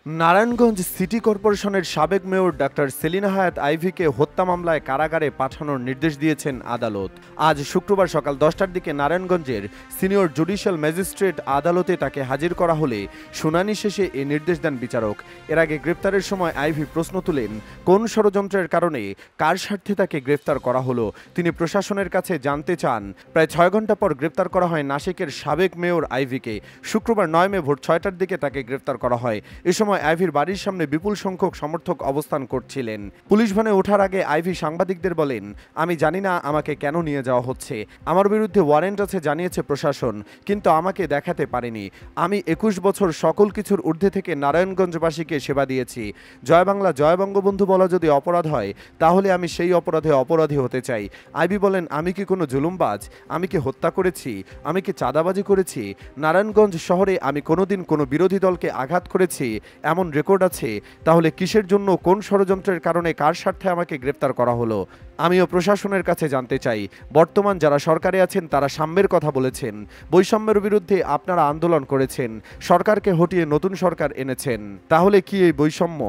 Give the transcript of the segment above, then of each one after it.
Narayanganj city কর্পোরেশনের সাবেক mayor doctor Selina Hayat আইভীকে হত্যা মামলায় কারাগারে পাঠানোর নির্দেশ দিয়েছেন আদালত। আজ শুক্রবার সকাল 10টার দিকে নারায়ণগঞ্জের সিনিয়র জুডিশিয়াল ম্যাজিস্ট্রেট আদালতে তাকে হাজির করা হলে শুনানি শেষে এ নির্দেশ দেন বিচারক। এর আগে গ্রেপ্তারের সময় আইভী প্রশ্ন তুলেন, কোন ষড়যন্ত্রের কারণে কার স্বার্থে তাকে গ্রেফতার করা হলো তিনি প্রশাসনের কাছে জানতে চান। প্রায় 6 ঘন্টা পর গ্রেপ্তার করা হয় নাসিকের সাবেক মেয়র আইভীকে। শুক্রবার 9 মে ভোর 6টার দিকে তাকে গ্রেফতার করা হয়। এ সময় আইভীর বাড়ির সামনে বিপুল সংখ্যক সমর্থক অবস্থান করছিলেন। পুলিশ ভ্যানে ওঠার আগে আইভী সাংবাদিকদের বলেন, আমি জানি না আমাকে কেন নিয়ে যাওয়া হচ্ছে, আমার বিরুদ্ধে ওয়ারেন্ট আছে জানিয়েছে প্রশাসন, কিন্তু আমাকে দেখাতে পারেনি। আমি 21 বছর সকল কিছুর ঊর্ধ্বে থেকে নারায়ণগঞ্জবাসীকে সেবা দিয়েছি। জয় বাংলা জয় বঙ্গবন্ধু বলা যদি অপরাধ হয় তাহলে আমি সেই অপরাধে অপরাধী হতে চাই। আইভী বলেন, আমি কি কোনো জুলুমবাজ? আমি কি হত্যা করেছি? আমি কি চাঁদাবাজি করেছি? নারায়ণগঞ্জ শহরে আমি কোনোদিন কোনো বিরোধী দলকে আঘাত করেছি এমন রেকর্ড আছে? তাহলে কিসের জন্য, কোন ষড়যন্ত্রের কারণে, কার স্বার্থে আমাকে গ্রেফতার করা হলো? আমিও প্রশাসনের কাছে জানতে চাই। বর্তমান যারা সরকারে আছেন তারা সাম্যের কথা বলেছেন, বৈষম্যের বিরুদ্ধে আপনারা আন্দোলন করেছেন, সরকারকে হটিয়ে নতুন সরকার এনেছেন। তাহলে কি এই বৈষম্য?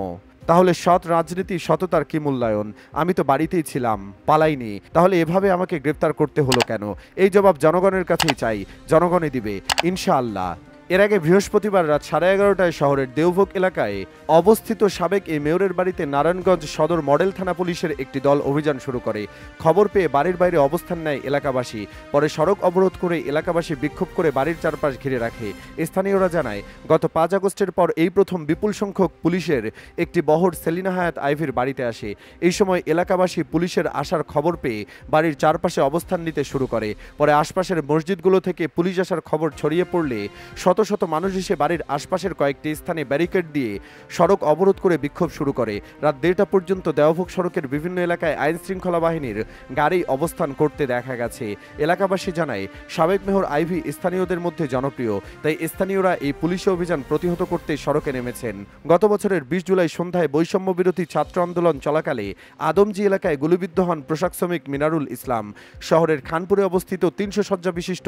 তাহলে সৎ রাজনীতি, সততার কি মূল্যায়ন? আমি তো বাড়িতেই ছিলাম, পালাইনি, তাহলে এভাবে আমাকে গ্রেফতার করতে হলো কেন? এই জবাব জনগণের কাছেই চাই, জনগণই দিবে ইনশাআল্লাহ। এর আগে বৃহস্পতিবার রাত 11:30টায় শহরের দেওভোগ এলাকায় অবস্থিত সাবেক এই মেয়রের বাড়িতে নারায়ণগঞ্জ সদর মডেল থানা পুলিশের একটি দল অভিযান শুরু করে। খবর পেয়ে বাড়ির বাইরে অবস্থান নেয় এলাকাবাসী। পরে সড়ক অবরোধ করে এলাকাবাসী বিক্ষোভ করে বাড়ির চারপাশ ঘিরে রাখে। স্থানীয়রা জানায়, গত 5 আগস্টের পর এই প্রথম বিপুল সংখ্যক পুলিশের একটি বহর সেলিনা হায়াৎ আইভীর বাড়িতে আসে। এই সময় এলাকাবাসী পুলিশের আসার খবর পেয়ে বাড়ির চারপাশে অবস্থান নিতে শুরু করে। পরে আশপাশের মসজিদগুলো থেকে পুলিশ আসার খবর ছড়িয়ে পড়লে শত শত মানুষ এসে বাড়ির আশপাশের কয়েকটি স্থানে ব্যারিকেড দিয়ে সড়ক অবরোধ করে বিক্ষোভ শুরু করে। রাত 1:30টা পর্যন্ত দেওভোগ সড়কের বিভিন্ন এলাকায় আইন শৃঙ্খলা বাহিনীর গাড়ি অবস্থান করতে দেখা গেছে। এলাকাবাসী জানায়, সাবেক মেয়র আইভী স্থানীয়দের মধ্যে জনপ্রিয়, তাই স্থানীয়রা এই পুলিশি অভিযান প্রতিহত করতে সড়কে নেমেছেন। গত বছরের 20 জুলাই সন্ধ্যায় বৈষম্য বিরোধী ছাত্র আন্দোলন চলাকালে আদমজি এলাকায় গুলিবিদ্ধ হন পোশাক শ্রমিক মিনারুল ইসলাম। শহরের খানপুরে অবস্থিত 300 শয্যা বিশিষ্ট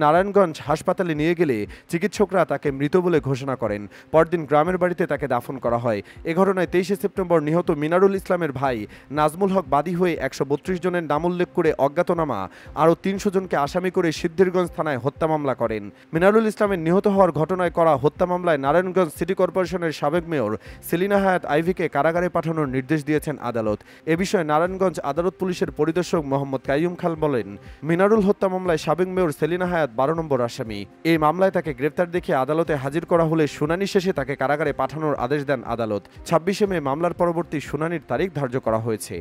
নারায়ণগঞ্জ হাসপাতালে নিয়ে গেলে চিকিৎসকরা তাকে মৃত বলে ঘোষণা করেন। পরদিন গ্রামের বাড়িতে তাকে দাফন করা হয়। এ ঘটনায় 23শে সেপ্টেম্বর নিহত মিনারুল ইসলামের ভাই নাজমুল হক বাদী হয়ে 132 জনের নাম উল্লেখ করে অজ্ঞাতনামা আরও 300 জনকে আসামি করে সিদ্ধিরগঞ্জ থানায় হত্যা মামলা করেন। মিনারুল ইসলামের নিহত হওয়ার ঘটনায় করা হত্যা মামলায় নারায়ণগঞ্জ সিটি কর্পোরেশনের সাবেক মেয়র সেলিনা হায়াৎ আইভীকে কারাগারে পাঠানোর নির্দেশ দিয়েছেন আদালত। এ বিষয়ে নারায়ণগঞ্জ আদালত পুলিশের পরিদর্শক মোহাম্মদ কাইয়ুম খান বলেন, মিনারুল হত্যা মামলায় সাবেক মেয়র সেলিনা হায়াৎ 12 নম্বর আসামি। এই মামলায় তাকে গ্রেফতার দেখে আদালতে হাজির করা হলে শুনানি শেষে তাকে কারাগারে পাঠানোর আদেশ দেন আদালত। 26শে মে মামলার পরবর্তী শুনানির তারিখ ধার্য করা হয়েছে।